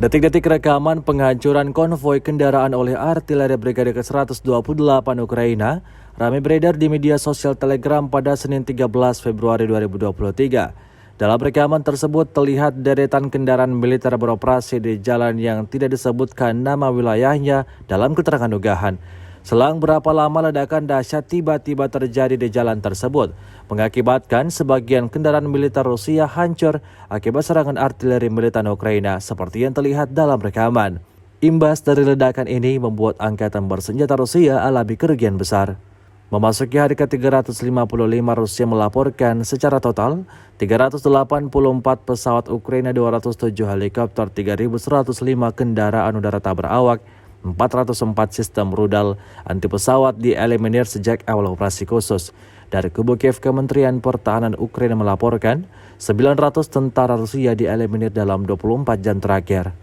Detik-detik rekaman penghancuran konvoi kendaraan oleh artileri Brigade ke-128 Ukraina ramai beredar di media sosial Telegram pada Senin 13 Februari 2023. Dalam rekaman tersebut terlihat deretan kendaraan militer beroperasi di jalan yang tidak disebutkan nama wilayahnya dalam keterangan unggahan. Selang berapa lama ledakan dahsyat tiba-tiba terjadi di jalan tersebut, mengakibatkan sebagian kendaraan militer Rusia hancur akibat serangan artileri militer Ukraina seperti yang terlihat dalam rekaman. Imbas dari ledakan ini membuat angkatan bersenjata Rusia alami kerugian besar. Memasuki hari ke-355, Rusia melaporkan secara total 384 pesawat Ukraina, 207 helikopter, 3.105 kendaraan udara tak berawak, 404 sistem rudal anti pesawat dieliminir sejak awal operasi khusus. Dari kubu Kiev, Kementerian Pertahanan Ukraina melaporkan 900 tentara Rusia dieliminir dalam 24 jam terakhir.